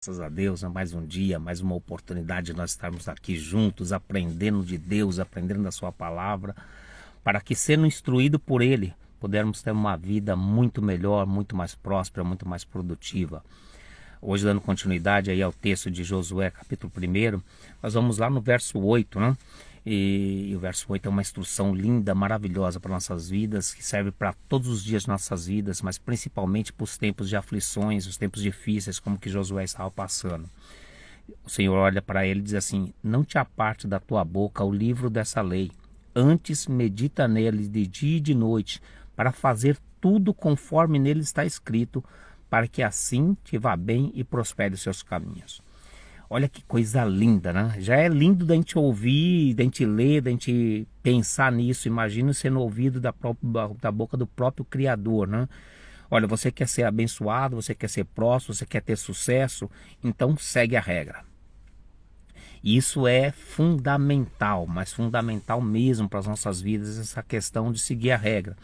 Graças a Deus, mais um dia, mais uma oportunidade de nós estarmos aqui juntos, aprendendo de Deus, aprendendo da sua palavra, para que, sendo instruído por Ele, pudermos ter uma vida muito melhor, muito mais próspera, muito mais produtiva. Hoje, dando continuidade aí ao texto de Josué, capítulo 1, nós vamos lá no verso 8, né? E o verso 8 é uma instrução linda, maravilhosa para nossas vidas, que serve para todos os dias de nossas vidas, mas principalmente para os tempos de aflições, os tempos difíceis, como que Josué estava passando. O Senhor olha para ele e diz assim: não te aparte da tua boca o livro dessa lei, antes medita nele de dia e de noite, para fazer tudo conforme nele está escrito, para que assim te vá bem e prospere os seus caminhos. Olha que coisa linda, né? Já é lindo da gente ouvir, da gente ler, da gente pensar nisso. Imagina sendo ouvido da boca do próprio Criador, né? Olha, você quer ser abençoado, você quer ser próspero, você quer ter sucesso, então segue a regra. Isso é fundamental, mas fundamental mesmo para as nossas vidas, essa questão de seguir a regra.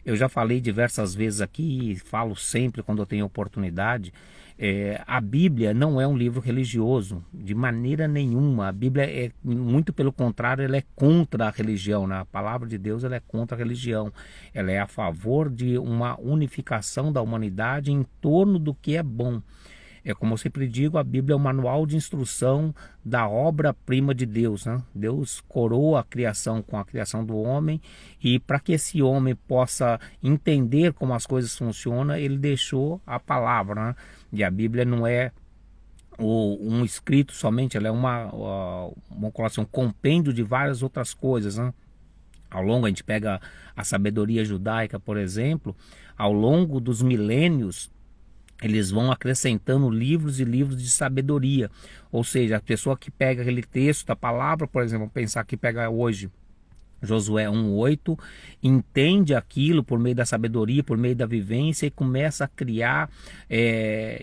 Eu já falei diversas vezes aqui e falo sempre quando eu tenho oportunidade. A Bíblia não é um livro religioso, de maneira nenhuma. A Bíblia é, muito pelo contrário, ela é contra a religião, né? A palavra de Deus ela é contra a religião. Ela é a favor de uma unificação da humanidade em torno do que é bom. É como eu sempre digo, a Bíblia é o manual de instrução da obra-prima de Deus, né? Deus coroa a criação com a criação do homem, e para que esse homem possa entender como as coisas funcionam, ele deixou a palavra, né? E a Bíblia não é um escrito somente, ela é um compêndio de várias outras coisas, né? Ao longo, a gente pega a sabedoria judaica, por exemplo, ao longo dos milênios, eles vão acrescentando livros e livros de sabedoria. Ou seja, a pessoa que pega aquele texto da palavra, por exemplo, pensar que pega hoje Josué 1:8, entende aquilo por meio da sabedoria, por meio da vivência, e começa a criar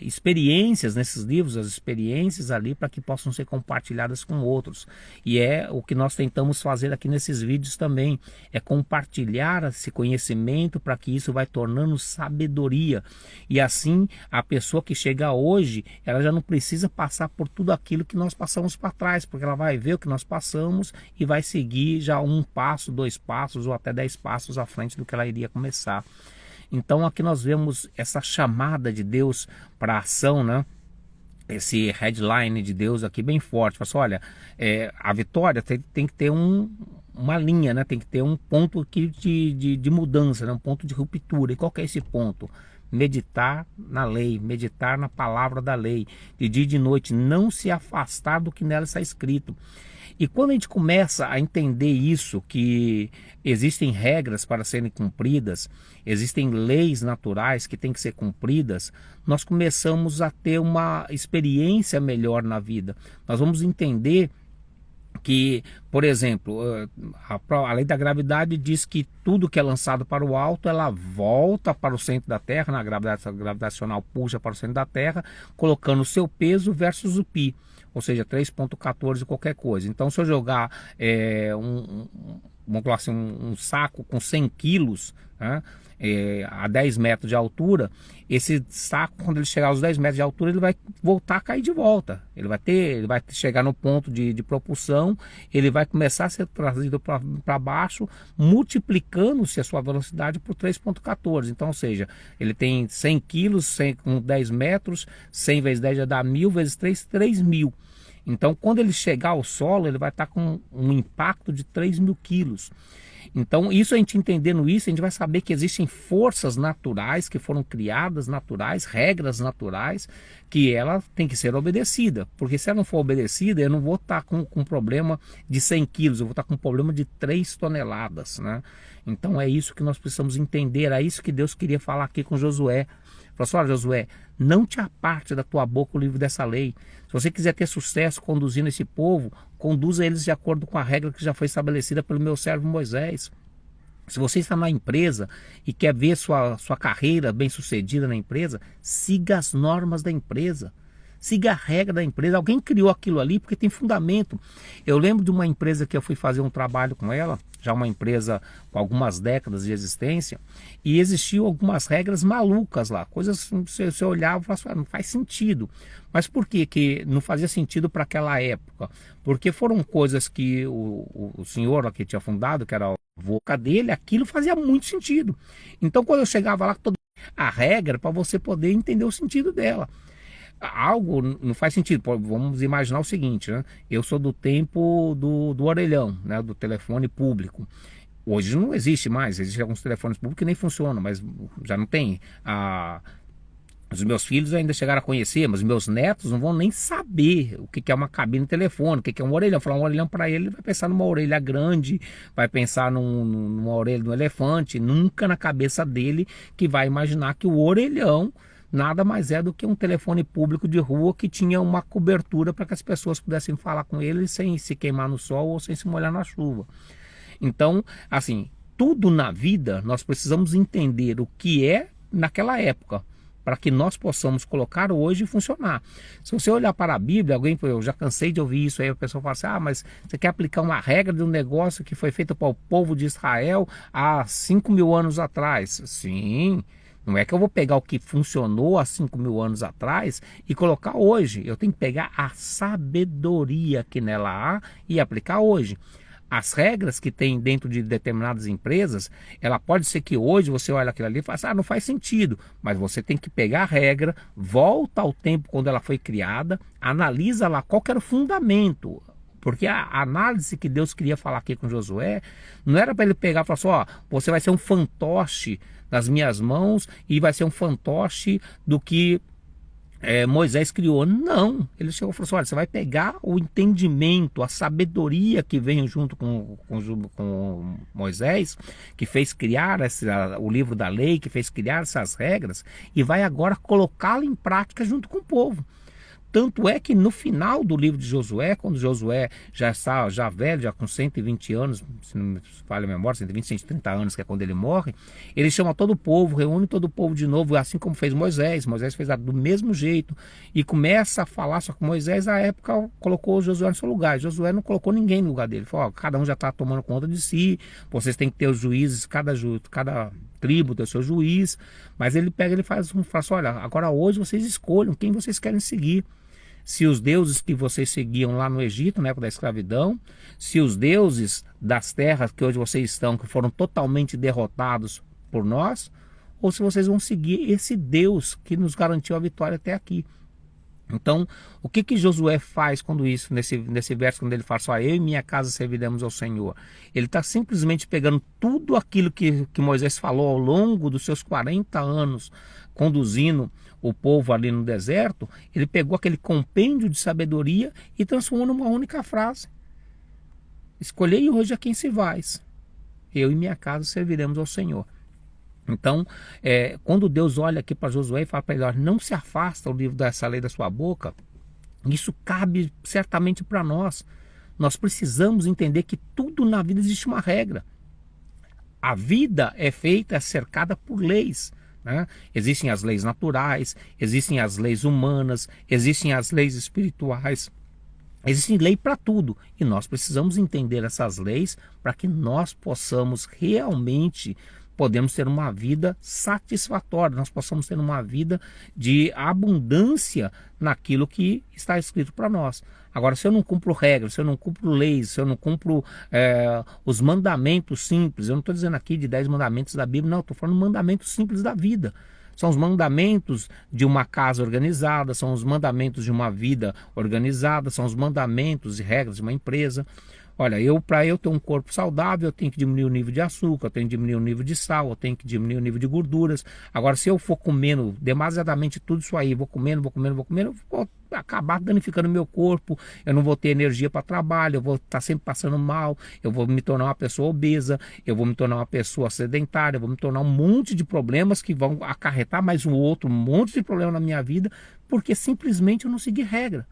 experiências nesses livros, as experiências ali para que possam ser compartilhadas com outros. E é o que nós tentamos fazer aqui nesses vídeos também, é compartilhar esse conhecimento para que isso vai tornando sabedoria. E assim, a pessoa que chega hoje, ela já não precisa passar por tudo aquilo que nós passamos para trás, porque ela vai ver o que nós passamos e vai seguir já um passo, 2 passos ou até 10 passos à frente do que ela iria começar. Então aqui nós vemos essa chamada de Deus para a ação, né? Esse headline de Deus aqui bem forte. Fala assim, olha, a vitória tem que ter uma linha, né? Tem que ter um ponto aqui de mudança, né? Um ponto de ruptura. E qual que é esse ponto? Meditar na lei, meditar na palavra da lei, de dia e de noite, não se afastar do que nela está escrito. E quando a gente começa a entender isso, que existem regras para serem cumpridas, existem leis naturais que têm que ser cumpridas, nós começamos a ter uma experiência melhor na vida. Nós vamos entender que, por exemplo, a lei da gravidade diz que tudo que é lançado para o alto, ela volta para o centro da Terra, na gravidade gravitacional puxa para o centro da Terra, colocando o seu peso versus o π, ou seja, 3,14 qualquer coisa. Então, se eu jogar vamos falar assim, um saco com 100 quilos, né, a 10 metros de altura, esse saco, quando ele chegar aos 10 metros de altura, ele vai voltar a cair de volta. Ele vai chegar no ponto de propulsão, ele vai começar a ser trazido para baixo, multiplicando-se a sua velocidade por 3,14. Então, ou seja, ele tem 100 quilos, com 10 metros, 100 vezes 10 já dá 1.000, vezes 3, 3.000. Então, quando ele chegar ao solo, ele vai estar com um impacto de 3.000 quilos. Então, isso, a gente entendendo isso, a gente vai saber que existem forças naturais que foram criadas, naturais, regras naturais, que ela tem que ser obedecida. Porque se ela não for obedecida, eu não vou estar com um problema de 100 quilos, eu vou estar com um problema de 3 toneladas, né? Então, é isso que nós precisamos entender, é isso que Deus queria falar aqui com Josué. Falou assim, olha, Josué, não te aparte da tua boca o livro dessa lei. Se você quiser ter sucesso conduzindo esse povo, conduza eles de acordo com a regra que já foi estabelecida pelo meu servo Moisés. Se você está na empresa e quer ver sua carreira bem sucedida na empresa, siga as normas da empresa. Siga a regra da empresa. Alguém criou aquilo ali porque tem fundamento. Eu lembro de uma empresa que eu fui fazer um trabalho com ela, já uma empresa com algumas décadas de existência, e existiam algumas regras malucas lá, coisas que você olhava e falava assim, não faz sentido. Mas por que que não fazia sentido para aquela época? Porque foram coisas que o senhor lá que tinha fundado, que era o avô dele, aquilo fazia muito sentido. Então quando eu chegava lá, a regra para você poder entender o sentido dela. Algo não faz sentido. Vamos imaginar o seguinte, né? Eu sou do tempo do orelhão, né? Do telefone público. Hoje não existe mais, existem alguns telefones públicos que nem funcionam, mas já não tem. Os meus filhos ainda chegaram a conhecer, mas os meus netos não vão nem saber o que é uma cabine de telefone, o que é um orelhão. Falar um orelhão para ele, ele vai pensar numa orelha grande, vai pensar numa orelha de um elefante, nunca na cabeça dele que vai imaginar que o orelhão nada mais é do que um telefone público de rua que tinha uma cobertura para que as pessoas pudessem falar com ele sem se queimar no sol ou sem se molhar na chuva. Então, assim, tudo na vida nós precisamos entender o que é naquela época, para que nós possamos colocar hoje e funcionar. Se você olhar para a Bíblia, eu já cansei de ouvir isso aí, a pessoa fala assim, mas você quer aplicar uma regra de um negócio que foi feito para o povo de Israel há 5.000 anos atrás. Sim. Não é que eu vou pegar o que funcionou há 5.000 anos atrás e colocar hoje. Eu tenho que pegar a sabedoria que nela há e aplicar hoje. As regras que tem dentro de determinadas empresas, ela pode ser que hoje você olha aquilo ali e fala assim, não faz sentido. Mas você tem que pegar a regra, volta ao tempo quando ela foi criada, analisa lá qual que era o fundamento. Porque a análise que Deus queria falar aqui com Josué, não era para ele pegar e falar assim, você vai ser um fantoche nas minhas mãos e vai ser um fantoche do que Moisés criou. Não, ele chegou e falou assim, olha, você vai pegar o entendimento, a sabedoria que veio junto com Moisés, que fez criar o livro da lei, que fez criar essas regras, e vai agora colocá-la em prática junto com o povo. Tanto é que no final do livro de Josué, quando Josué já está velho, já com 120 anos, se não me falha a memória, 120, 130 anos, que é quando ele morre, ele chama todo o povo, reúne todo o povo de novo, assim como fez Moisés. Moisés fez do mesmo jeito e começa a falar, só que Moisés, na época, colocou Josué no seu lugar. Josué não colocou ninguém no lugar dele. Falou, cada um já está tomando conta de si, vocês têm que ter os juízes, cada tribo tem o seu juiz, mas ele pega, ele fala assim, olha, agora hoje vocês escolham quem vocês querem seguir. Se os deuses que vocês seguiam lá no Egito, na época da escravidão, se os deuses das terras que hoje vocês estão, que foram totalmente derrotados por nós, ou se vocês vão seguir esse Deus que nos garantiu a vitória até aqui. Então, o que Josué faz quando isso, nesse verso, quando ele fala só, eu e minha casa serviremos ao Senhor? Ele está simplesmente pegando tudo aquilo que Moisés falou ao longo dos seus 40 anos, conduzindo o povo ali no deserto. Ele pegou aquele compêndio de sabedoria e transformou numa única frase. Escolhei hoje a quem se vais. Eu e minha casa serviremos ao Senhor. Então, quando Deus olha aqui para Josué e fala para ele, olha, não se afasta o livro dessa lei da sua boca, isso cabe certamente para nós. Nós precisamos entender que tudo na vida existe uma regra. A vida é cercada por leis. Né? Existem as leis naturais, existem as leis humanas, existem as leis espirituais. Existe lei para tudo e nós precisamos entender essas leis para que nós possamos realmente ter uma vida satisfatória, nós possamos ter uma vida de abundância naquilo que está escrito para nós. Agora, se eu não cumpro regras, se eu não cumpro leis, se eu não cumpro os mandamentos simples, eu não estou dizendo aqui de 10 mandamentos da Bíblia, não, estou falando mandamentos simples da vida. São os mandamentos de uma casa organizada, são os mandamentos de uma vida organizada, são os mandamentos e regras de uma empresa. Olha, para eu ter um corpo saudável, eu tenho que diminuir o nível de açúcar, eu tenho que diminuir o nível de sal, eu tenho que diminuir o nível de gorduras. Agora, se eu for comendo demasiadamente tudo isso aí, vou comendo, eu vou acabar danificando o meu corpo, eu não vou ter energia para trabalho, eu vou estar sempre passando mal, eu vou me tornar uma pessoa obesa, eu vou me tornar uma pessoa sedentária, eu vou me tornar um monte de problemas que vão acarretar mais um monte de problema na minha vida, porque simplesmente eu não segui regra.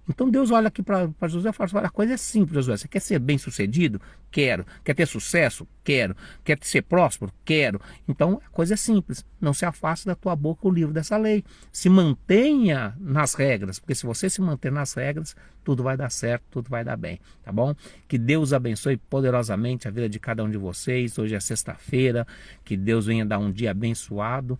Então Deus olha aqui para Josué e fala assim, olha, a coisa é simples, Josué, você quer ser bem sucedido? Quero. Quer ter sucesso? Quero. Quer ser próspero? Quero. Então a coisa é simples, não se afaste da tua boca o livro dessa lei, se mantenha nas regras, porque se você se manter nas regras, tudo vai dar certo, tudo vai dar bem, tá bom? Que Deus abençoe poderosamente a vida de cada um de vocês. Hoje é sexta-feira, que Deus venha dar um dia abençoado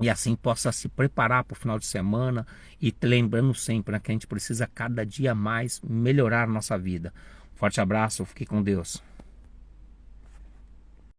e assim possa se preparar para o final de semana e lembrando sempre, né, que a gente precisa cada dia mais melhorar a nossa vida. Forte abraço, fique com Deus.